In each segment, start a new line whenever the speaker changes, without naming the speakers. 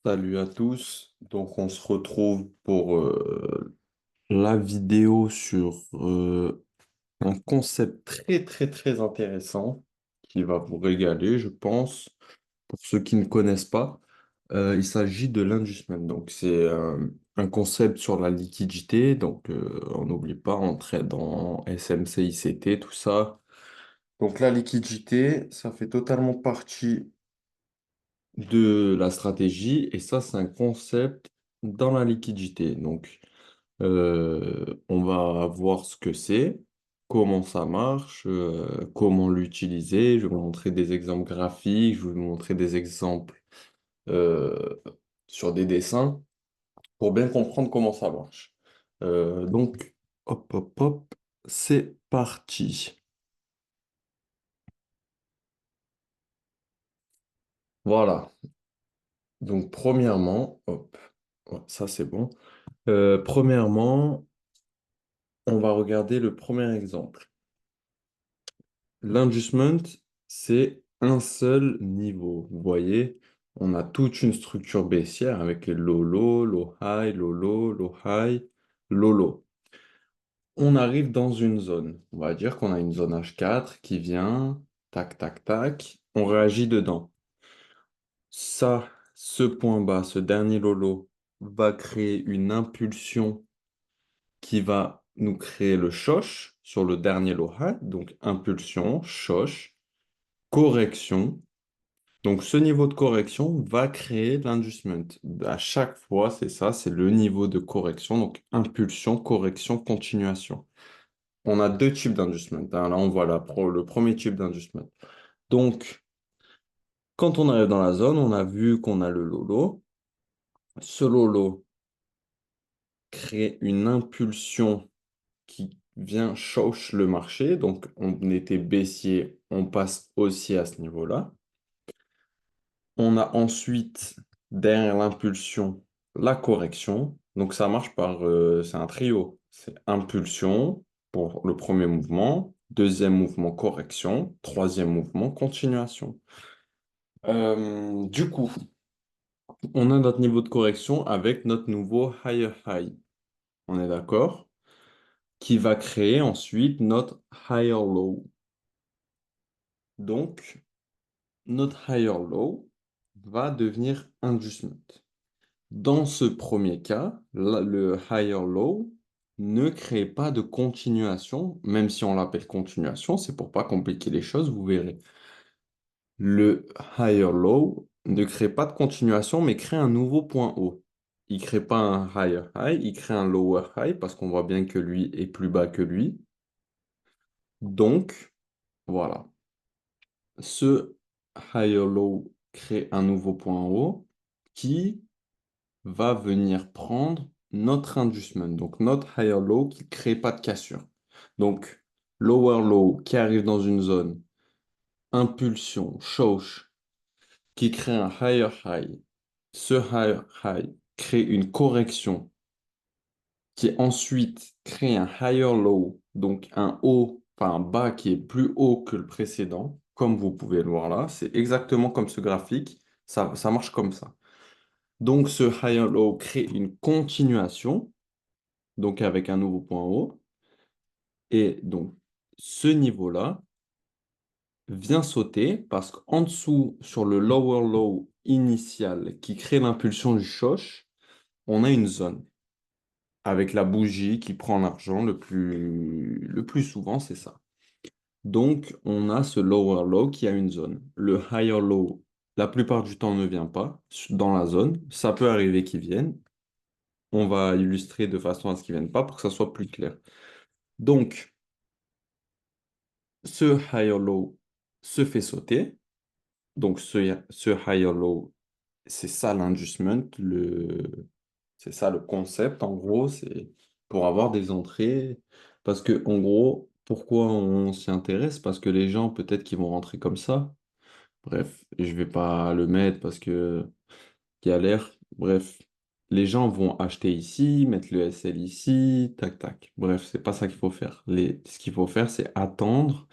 Salut à tous. Donc, on se retrouve pour la vidéo sur un concept très, très, très intéressant qui va vous régaler, je pense. Pour ceux qui ne connaissent pas, il s'agit de l'inducement. Donc, c'est un concept sur la liquidité. Donc, on n'oublie pas, on traite dans SMC, ICT, tout ça. Donc, la liquidité, ça fait totalement partie de la stratégie et ça, c'est un concept dans la liquidité. Donc, on va voir ce que c'est, comment ça marche, comment l'utiliser. Je vais vous montrer des exemples graphiques, je vais vous montrer des exemples euh, sur des dessins pour bien comprendre comment ça marche. Donc, hop, hop, hop, c'est parti. Voilà. Donc, premièrement, hop, ouais, ça c'est bon. Premièrement, on va regarder le premier exemple. L'inducement, c'est un seul niveau. Vous voyez, on a toute une structure baissière avec les low-low, low-high, low-low, low-high, low-low. On arrive dans une zone. On va dire qu'on a une zone H4 qui vient, tac, tac, tac. On réagit dedans. Ça, ce point bas, ce dernier low-low, va créer une impulsion qui va nous créer le shosh sur le dernier low-high. Donc, impulsion, shosh, correction. Donc, ce niveau de correction va créer l'inducement. À chaque fois, c'est ça, c'est le niveau de correction. Donc, impulsion, correction, continuation. On a deux types d'inducement, hein. Là, on voit le premier type d'inducement. Donc, quand on arrive dans la zone, on a vu qu'on a le lolo. Ce lolo crée une impulsion qui vient chauche le marché. Donc, on était baissier, on passe aussi à ce niveau-là. On a ensuite, derrière l'impulsion, la correction. Donc ça marche c'est un trio. C'est impulsion pour le premier mouvement, deuxième mouvement, correction, troisième mouvement, continuation. Du coup, on a notre niveau de correction avec notre nouveau higher high. On est d'accord? Qui va créer ensuite notre higher low. Donc, notre higher low va devenir adjustment. Dans ce premier cas, le higher low ne crée pas de continuation, même si on l'appelle continuation, c'est pour pas compliquer les choses, vous verrez. Le higher low ne crée pas de continuation, mais crée un nouveau point haut. Il crée pas un higher high, il crée un lower high parce qu'on voit bien que lui est plus bas que lui. Donc, voilà. Ce higher low crée un nouveau point haut qui va venir prendre notre inducement, donc notre higher low qui ne crée pas de cassure. Donc, lower low qui arrive dans une zone, impulsion, choke, qui crée un higher high. Ce higher high crée une correction qui ensuite crée un higher low, donc un haut, enfin un bas qui est plus haut que le précédent, comme vous pouvez le voir là. C'est exactement comme ce graphique, ça marche comme ça. Donc, ce higher low crée une continuation, donc avec un nouveau point haut. Et donc, ce niveau-là vient sauter parce qu'en dessous, sur le lower low initial qui crée l'impulsion du shosh, on a une zone avec la bougie qui prend l'argent le plus souvent, c'est ça. Donc, on a ce lower low qui a une zone. Le higher low, la plupart du temps, ne vient pas dans la zone. Ça peut arriver qu'il vienne. On va illustrer de façon à ce qu'ils ne viennent pas pour que ça soit plus clair. Donc, ce higher low se fait sauter. Donc, ce higher low, c'est ça l'inducement, c'est ça le concept. En gros, c'est pour avoir des entrées. Parce que, en gros, pourquoi on s'y intéresse? Parce que les gens, peut-être qu'ils vont rentrer comme ça. Bref, je vais pas le mettre parce que galère. Bref, les gens vont acheter ici, mettre le SL ici, tac, tac. Bref, c'est pas ça qu'il faut faire. Ce qu'il faut faire, c'est attendre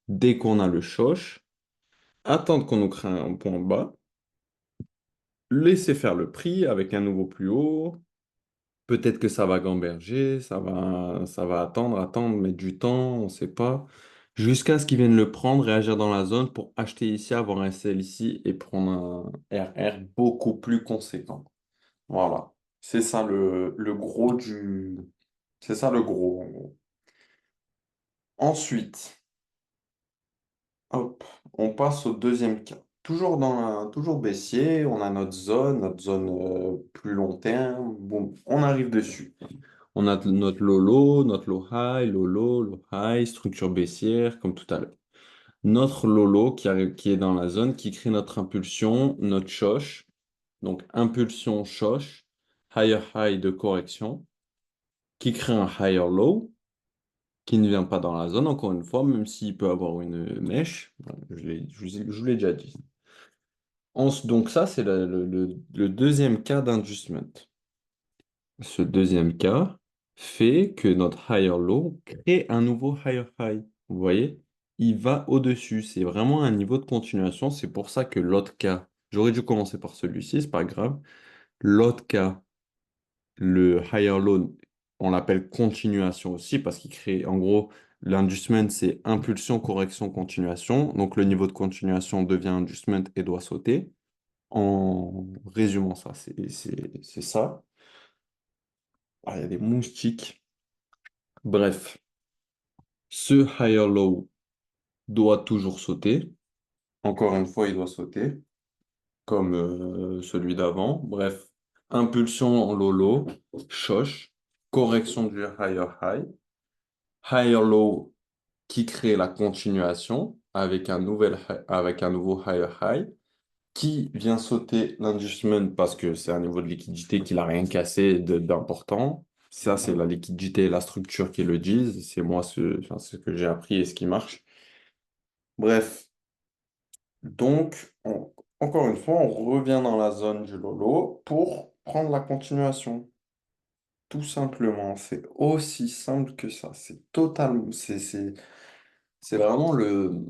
dès qu'on a le choche, attendre qu'on nous crée un point bas laisser faire le prix avec un nouveau plus haut. Peut-être que ça va gamberger, ça va attendre, mettre du temps, on ne sait pas. Jusqu'à ce qu'ils viennent le prendre, réagir dans la zone pour acheter ici, avoir un sell ici et prendre un RR beaucoup plus conséquent. Voilà. C'est ça le gros du. C'est ça le gros, en gros. Ensuite, hop, on passe au deuxième cas. Toujours baissier, on a notre zone plus long terme. Bon, on arrive dessus. On a notre notre low high, structure baissière, comme tout à l'heure. Notre low qui est dans la zone, qui crée notre impulsion, notre shosh. Donc, impulsion shosh, higher high de correction, qui crée un higher low, qui ne vient pas dans la zone, encore une fois, même s'il peut avoir une mèche. Voilà, je vous l'ai déjà dit. Donc, ça, c'est le deuxième cas d'adjustment. Ce deuxième cas fait que notre higher low crée un nouveau higher high. Vous voyez? Il va au-dessus. C'est vraiment un niveau de continuation. C'est pour ça que l'autre cas, j'aurais dû commencer par celui-ci, c'est pas grave. L'autre cas, le higher low, on l'appelle continuation aussi parce qu'il crée, en gros, l'inducement, c'est impulsion, correction, continuation. Donc le niveau de continuation devient inducement et doit sauter. En résumant ça, c'est ça. Ah, il y a des moustiques. Bref, ce higher low doit toujours sauter. Encore une fois, il doit sauter, comme celui d'avant. Bref, impulsion en low low, shosh, correction du higher high, higher low qui crée la continuation avec avec un nouveau higher high, qui vient sauter l'inducement parce que c'est un niveau de liquidité qu'il n'a rien cassé d'important. Ça, c'est la liquidité et la structure qui le disent. C'est moi enfin, ce que j'ai appris et ce qui marche. Bref, donc, encore une fois, on revient dans la zone du Lolo pour prendre la continuation. Tout simplement, c'est aussi simple que ça. C'est vraiment le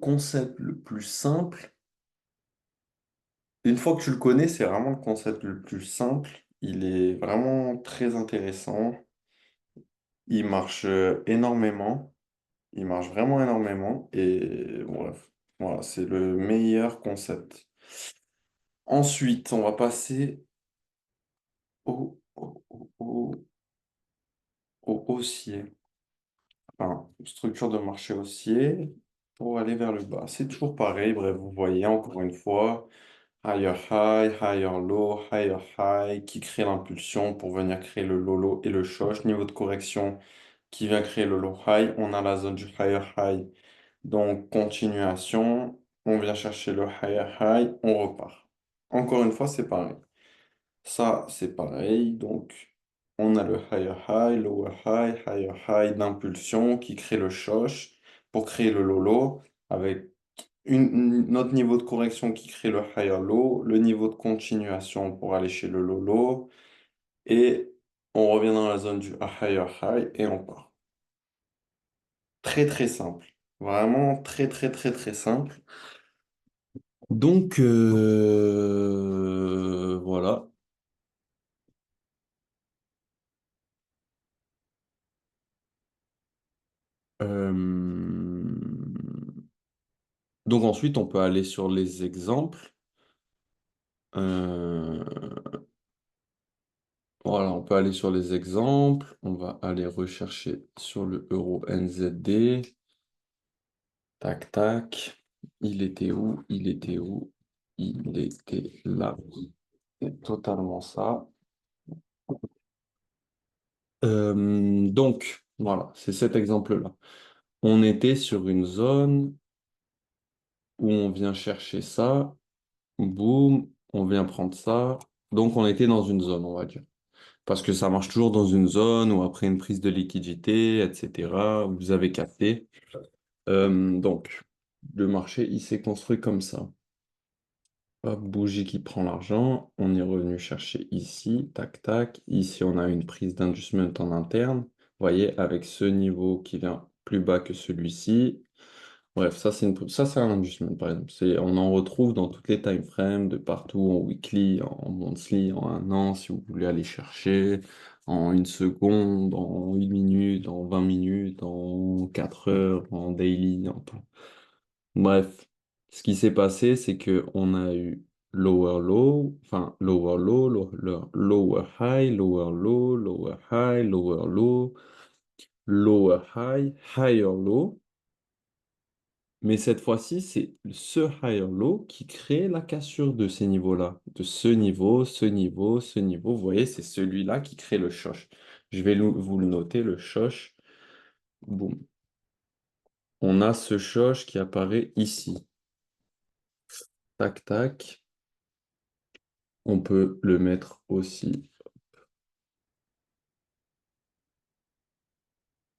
concept le plus simple. Une fois que tu le connais, c'est vraiment le concept le plus simple. Il est vraiment très intéressant. Il marche énormément. Il marche vraiment énormément. Et bref, voilà, c'est le meilleur concept. Ensuite, on va passer au haussier. Enfin, structure de marché haussier pour aller vers le bas. C'est toujours pareil. Bref, vous voyez encore une fois, higher high, qui crée l'impulsion pour venir créer le low low et le shosh. Niveau de correction qui vient créer le low high. On a la zone du higher high. Donc, continuation. On vient chercher le higher high. On repart. Encore une fois, c'est pareil. Ça, c'est pareil. Donc, on a le higher high d'impulsion qui crée le shosh pour créer le low low avec notre niveau de correction qui crée le higher low, le niveau de continuation pour aller chez le low low et on revient dans la zone du higher high et on part. Très très simple. Vraiment très très très très simple. Donc, voilà. Euh, Donc ensuite, on peut aller sur les exemples. Euh, Voilà, on peut aller sur les exemples. On va aller rechercher sur le euro NZD. Tac, tac. Il était où? Il était où? Il était là. C'est totalement ça. Donc, voilà, c'est cet exemple-là. On était sur une zone où on vient chercher ça. Boum, on vient prendre ça. Donc, on était dans une zone, on va dire. Parce que ça marche toujours dans une zone ou après une prise de liquidité, etc. Vous avez capté. Donc, le marché, il s'est construit comme ça. Hop, bougie qui prend l'argent. On est revenu chercher ici. Tac, tac. Ici, on a une prise d'inducement en interne. Vous voyez, avec ce niveau qui vient plus bas que celui-ci. Bref, ça, c'est un inducement, par exemple. On en retrouve dans toutes les time frames, de partout, en weekly, en monthly, en un an, si vous voulez aller chercher, en une seconde, en une minute, en 20 minutes, en 4 heures, en daily, en tout. Bref, ce qui s'est passé, c'est que on a eu lower low, enfin lower low, lower high, lower low, lower high, lower low, lower high, higher low. Mais cette fois-ci, c'est ce higher low qui crée la cassure de ces niveaux-là. De ce niveau, ce niveau, ce niveau. Vous voyez, c'est celui-là qui crée le shosh. Je vais vous le noter, le shosh. Boum. On a ce shosh qui apparaît ici. Tac, tac. On peut le mettre aussi.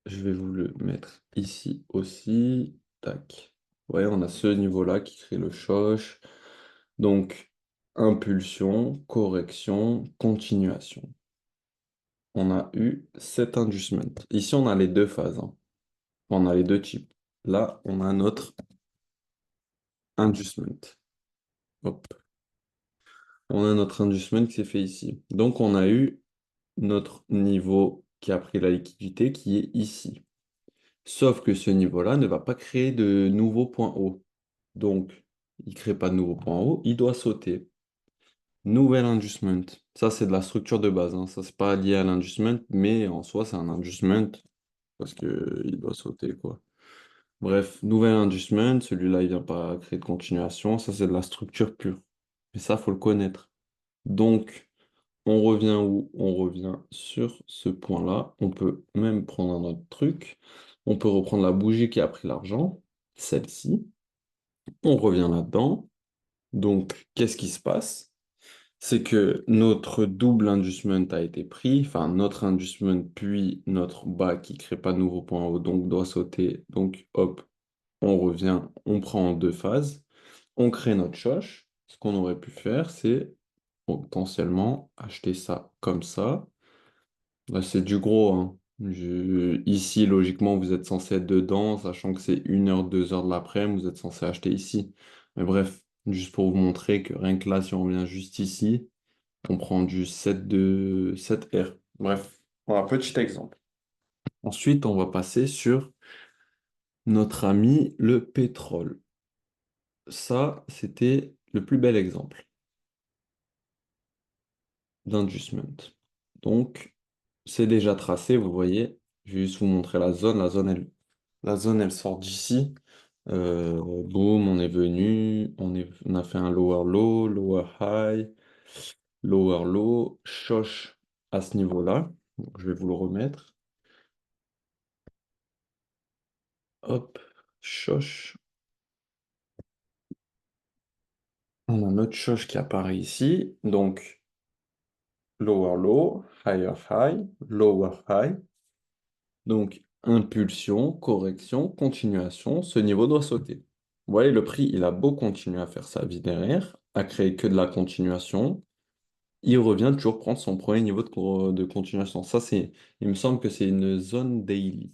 Je vais vous le mettre ici aussi. Tac. Vous voyez, on a ce niveau-là qui crée le shosh. Donc, impulsion, correction, continuation. On a eu cet inducement. Ici, on a les deux phases, hein. On a les deux types. Là, on a notre inducement. Hop. On a notre inducement qui s'est fait ici. Donc, on a eu notre niveau qui a pris la liquidité qui est ici. Sauf que ce niveau-là ne va pas créer de nouveaux points hauts. Donc, il ne crée pas de nouveaux points hauts, il doit sauter. Nouvel inducement. Ça, c'est de la structure de base, hein. Ça, c'est pas lié à l'inducement, mais en soi, c'est un inducement parce qu'il doit sauter, quoi. Bref, nouvel inducement, celui-là, il vient pas créer de continuation. Ça, c'est de la structure pure. Mais ça, faut le connaître. Donc, on revient où? On revient sur ce point-là. On peut même prendre un autre truc. On peut reprendre la bougie qui a pris l'argent, celle-ci. On revient là-dedans. Donc, qu'est-ce qui se passe? C'est que notre double inducement a été pris, enfin notre inducement puis notre bas qui crée pas de nouveau point haut, donc doit sauter. Donc, hop, on revient, on prend en deux phases, on crée notre choche. Ce qu'on aurait pu faire, c'est potentiellement acheter ça comme ça. Là, c'est du gros, hein. Ici, logiquement, vous êtes censé être dedans, sachant que c'est 1 heure, 2 heures de l'après-midi, vous êtes censé acheter ici. Mais bref, juste pour vous montrer que rien que là, si on revient juste ici, on prend du 7R. Bref, voilà, petit exemple. Ensuite, on va passer sur notre ami le pétrole. Ça, c'était le plus bel exemple d'inducement. Donc, c'est déjà tracé, vous voyez. Je vais juste vous montrer la zone. La zone, elle sort d'ici. Boum, on est venu. On a fait un lower low, lower low, shosh à ce niveau-là. Donc, je vais vous le remettre. Hop, shosh. On a notre shosh qui apparaît ici. Donc, lower low, higher high, lower high. Donc, impulsion, correction, continuation, ce niveau doit sauter. Vous voyez, le prix, il a beau continuer à faire sa vie derrière, à créer que de la continuation, il revient toujours prendre son premier niveau de continuation. Ça, il me semble que c'est une zone daily.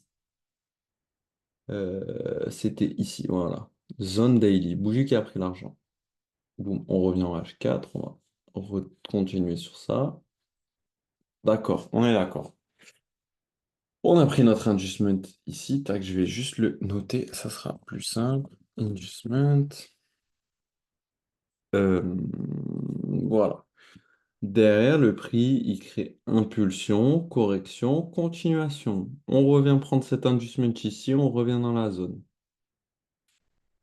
C'était ici, voilà. Zone daily, bougie qui a pris l'argent. Boum, on revient en H4, on va continuer sur ça. D'accord, on est d'accord. On a pris notre inducement ici. Tac, je vais juste le noter, ça sera plus simple. Inducement. Euh, voilà. Derrière le prix, il crée impulsion, correction, continuation. On revient prendre cet inducement ici, on revient dans la zone.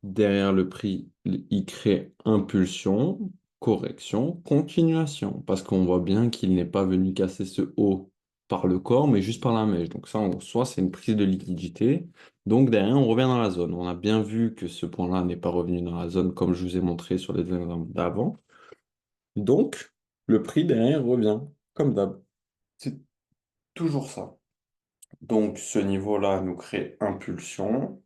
Derrière le prix, il crée impulsion, correction, continuation. Parce qu'on voit bien qu'il n'est pas venu casser ce haut par le corps, mais juste par la mèche. Donc ça, en soi, c'est une prise de liquidité. Donc derrière, on revient dans la zone. On a bien vu que ce point-là n'est pas revenu dans la zone comme je vous ai montré sur les exemples d'avant. Donc, le prix derrière revient, comme d'hab. C'est toujours ça. Donc ce niveau-là nous crée impulsion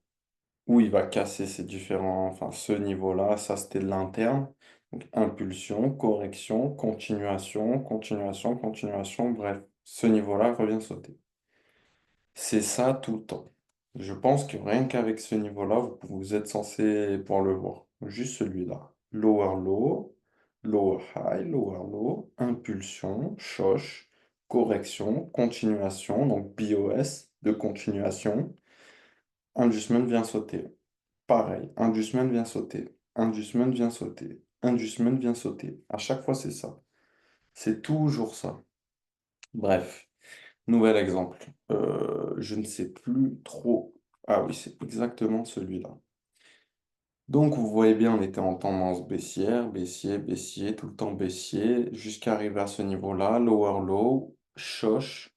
où il va casser ces différents, enfin ce niveau-là, ça c'était de l'interne. Donc impulsion, correction, continuation, continuation, continuation, bref, ce niveau-là revient sauter. C'est ça tout le temps. Je pense que rien qu'avec ce niveau-là, vous êtes censé pouvoir le voir. Juste celui-là. Lower low, lower high, lower low, impulsion, choche, correction, continuation, donc BOS de continuation. Inducement vient sauter. Pareil, inducement vient sauter. Inducement vient sauter. Inducement vient sauter. À chaque fois, c'est ça. C'est toujours ça. Bref. Nouvel exemple. Je ne sais plus trop. Ah oui, c'est exactement celui-là. Donc, vous voyez bien, on était en tendance baissière, baissier, baissier, tout le temps baissier, jusqu'à arriver à ce niveau-là, lower low, choche,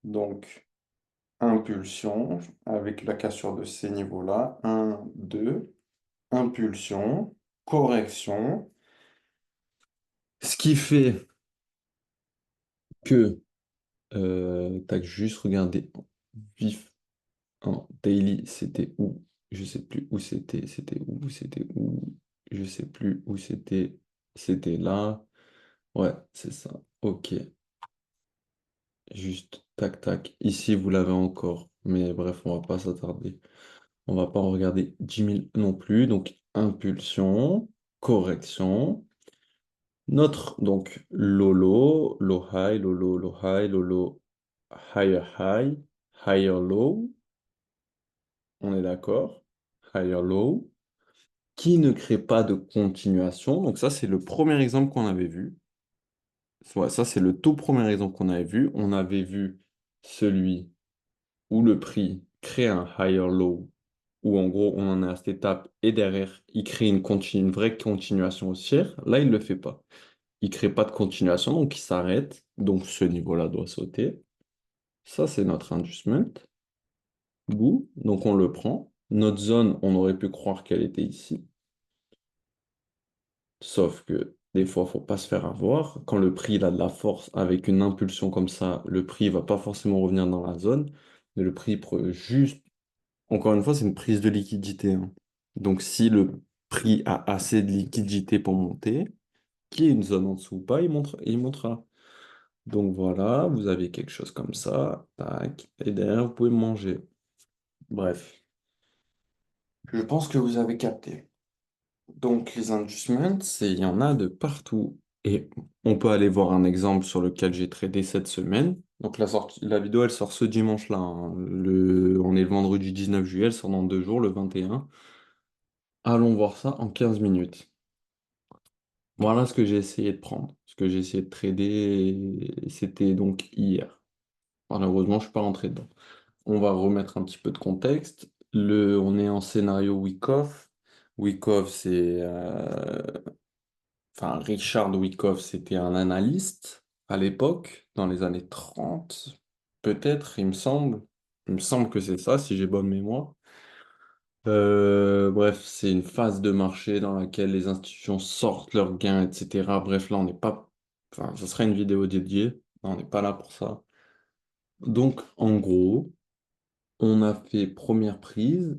donc impulsion, avec la cassure de ces niveaux-là, un 2 impulsion, correction, ce qui fait que, tac, juste regarder vif. En daily, c'était où? Je sais plus où c'était. C'était où? C'était où? Je sais plus où c'était. C'était là. Ouais, c'est ça. Ok. Juste tac tac. Ici, vous l'avez encore. Mais bref, on va pas s'attarder. On va pas en regarder 10 000 non plus. Donc, impulsion, correction. Notre, donc, lolo, low high, lolo, low high, lolo, higher high, higher low. On est d'accord? Higher low. Qui ne crée pas de continuation. Donc ça, c'est le premier exemple qu'on avait vu. Ouais, ça, c'est le tout premier exemple qu'on avait vu. On avait vu celui où le prix crée un higher low, où en gros, on en est à cette étape, et derrière, il crée une vraie continuation haussière. Là, il ne le fait pas. Il ne crée pas de continuation, donc il s'arrête. Donc ce niveau-là doit sauter. Ça, c'est notre inducement. Bout. Donc on le prend. Notre zone, on aurait pu croire qu'elle était ici. Sauf que des fois, faut pas se faire avoir. Quand le prix il a de la force avec une impulsion comme ça, le prix va pas forcément revenir dans la zone, mais le prix juste, encore une fois, c'est une prise de liquidité, hein. Donc si le prix a assez de liquidité pour monter, qu'il y ait une zone en dessous ou pas, il montera. Donc voilà, vous avez quelque chose comme ça, tac, et derrière, vous pouvez manger. Bref, je pense que vous avez capté. Donc, les inducements, il y en a de partout. Et on peut aller voir un exemple sur lequel j'ai tradé cette semaine. Donc, la vidéo, elle sort ce dimanche-là, hein. On est le vendredi 19 juillet, elle sort dans 2 jours, le 21. Allons voir ça en 15 minutes. Voilà ce que j'ai essayé de prendre. Ce que j'ai essayé de trader, c'était donc hier. Malheureusement, je ne suis pas rentré dedans. On va remettre un petit peu de contexte. On est en scénario Wyckoff. Wyckoff, enfin, Richard Wyckoff, c'était un analyste à l'époque, dans les années 30, peut-être, il me semble. Il me semble que c'est ça, si j'ai bonne mémoire. Bref, c'est une phase de marché dans laquelle les institutions sortent leurs gains, etc. Bref, là, on n'est pas... Enfin, ce serait une vidéo dédiée. On n'est pas là pour ça. Donc, en gros, on a fait première prise,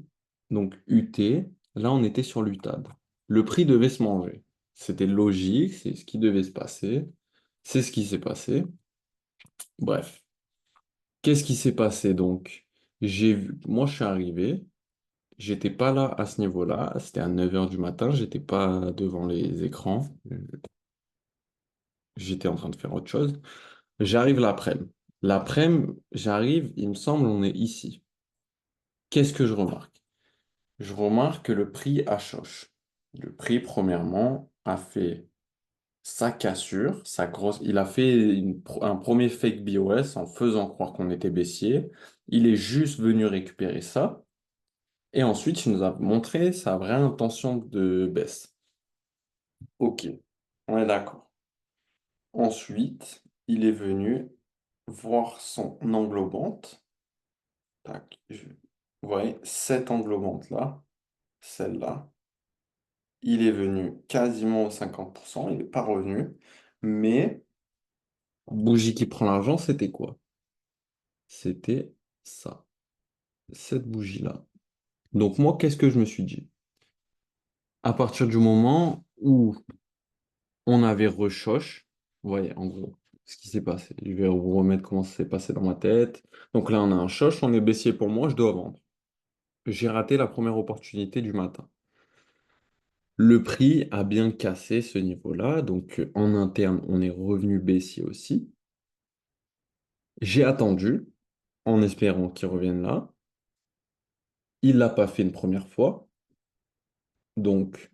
donc UT. Là, on était sur l'UTAD. Le prix devait se manger. C'était logique, c'est ce qui devait se passer. C'est ce qui s'est passé. Bref, qu'est-ce qui s'est passé donc? Moi, je suis arrivé, j'étais pas là à ce niveau-là, c'était à 9 h du matin, j'étais pas devant les écrans, j'étais en train de faire autre chose. J'arrive l'après-midi. L'après-midi, j'arrive, il me semble, on est ici. Qu'est-ce que je remarque? Je remarque que le prix a choche. Le prix, premièrement, a fait sa cassure, sa grosse. Il a fait un premier fake BOS en faisant croire qu'on était baissier. Il est juste venu récupérer ça. Et ensuite, il nous a montré sa vraie intention de baisse. Ok, on est d'accord. Ensuite, il est venu voir son englobante. Tac, vous voyez, cette englobante-là, celle-là. Il est venu quasiment aux 50%, il n'est pas revenu. Mais, bougie qui prend l'argent, c'était quoi? C'était ça, cette bougie-là. Donc moi, qu'est-ce que je me suis dit? À partir du moment où on avait rechoche, vous voyez, en gros. ce qui s'est passé. Je vais vous remettre comment ça s'est passé dans ma tête. Donc là, on a un choche, on est baissier pour moi, je dois vendre. J'ai raté la première opportunité du matin. Le prix a bien cassé ce niveau-là, donc en interne, on est revenu baissier aussi. J'ai attendu en espérant qu'il revienne là. Il l'a pas fait une première fois. Donc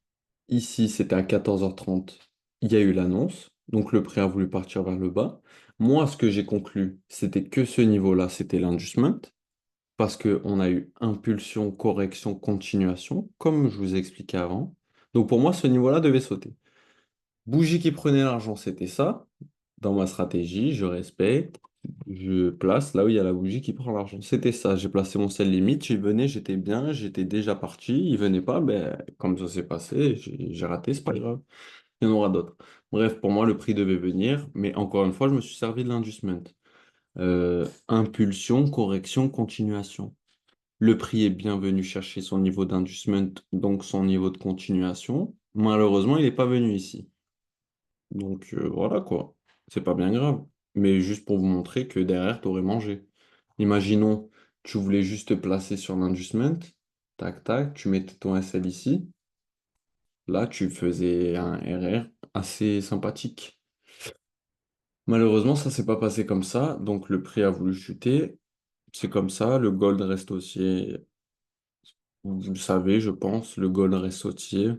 ici, c'était à 14h30. Il y a eu l'annonce. Donc le prix a voulu partir vers le bas. Moi, ce que j'ai conclu, c'était que ce niveau-là, c'était l'inducement. Parce qu'on a eu impulsion, correction, continuation, comme je vous ai expliqué avant. Donc pour moi, ce niveau-là devait sauter. Bougie qui prenait l'argent, c'était ça. Dans ma stratégie, je respecte. Je place là où il y a la bougie qui prend l'argent. C'était ça. J'ai placé mon sell limite. J'y venais, j'étais bien, j'étais déjà parti. Il venait pas, ben, comme ça s'est passé, j'ai raté, c'est pas grave. Il y en aura d'autres. Bref, pour moi, le prix devait venir. Mais encore une fois, je me suis servi de l'inducement. Impulsion, correction, continuation. Le prix est bien venu chercher son niveau d'inducement, donc son niveau de continuation. Malheureusement, il n'est pas venu ici. Donc voilà quoi. C'est pas bien grave. Mais juste pour vous montrer que derrière, tu aurais mangé. Imaginons, tu voulais juste te placer sur l'inducement. Tac, tac, tu mettais ton SL ici. Là, tu faisais un RR assez sympathique. Malheureusement, ça s'est pas passé comme ça. Donc le prix a voulu chuter. C'est comme ça. Le gold reste haussier. Vous le savez, je pense, le gold reste haussier.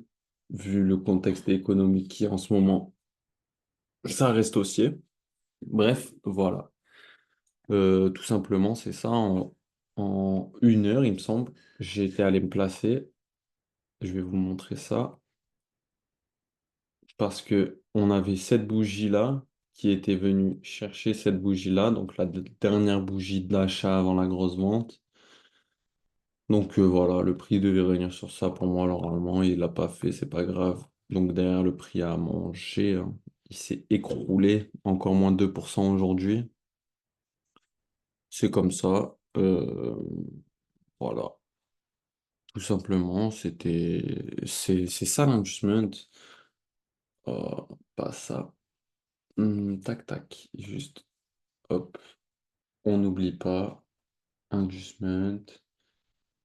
Vu le contexte économique qui est en ce moment, ça reste haussier. Bref, voilà. Tout simplement, c'est ça. En 1 heure, il me semble, j'ai été allé me placer. Je vais vous montrer ça. Parce que on avait cette bougie-là qui était venue chercher cette bougie-là. Donc la dernière bougie d'achat avant la grosse vente. Donc voilà, le prix devait revenir sur ça pour moi. Normalement, il l'a pas fait, c'est pas grave. Donc derrière, le prix a mangé, hein. Il s'est écroulé, encore moins 2% aujourd'hui. C'est comme ça. Voilà. Tout simplement, c'est ça l'investment. Pas ça. Tac, tac. Juste, hop. On n'oublie pas. Inducement.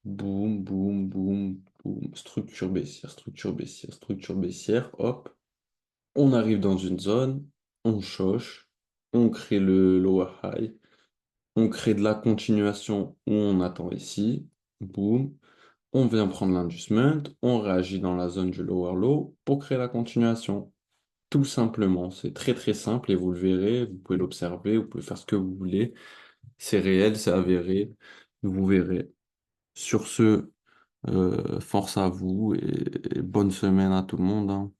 Boum, boum, boum, boum. Structure baissière, structure baissière, structure baissière. Hop. On arrive dans une zone. On choche. On crée le lower high. On crée de la continuation où on attend ici. Boum. On vient prendre l'inducement. On réagit dans la zone du lower low pour créer la continuation. Tout simplement, c'est très très simple et vous le verrez, vous pouvez l'observer, vous pouvez faire ce que vous voulez. C'est réel, c'est avéré, vous verrez. Sur ce, force à vous et bonne semaine à tout le monde, hein.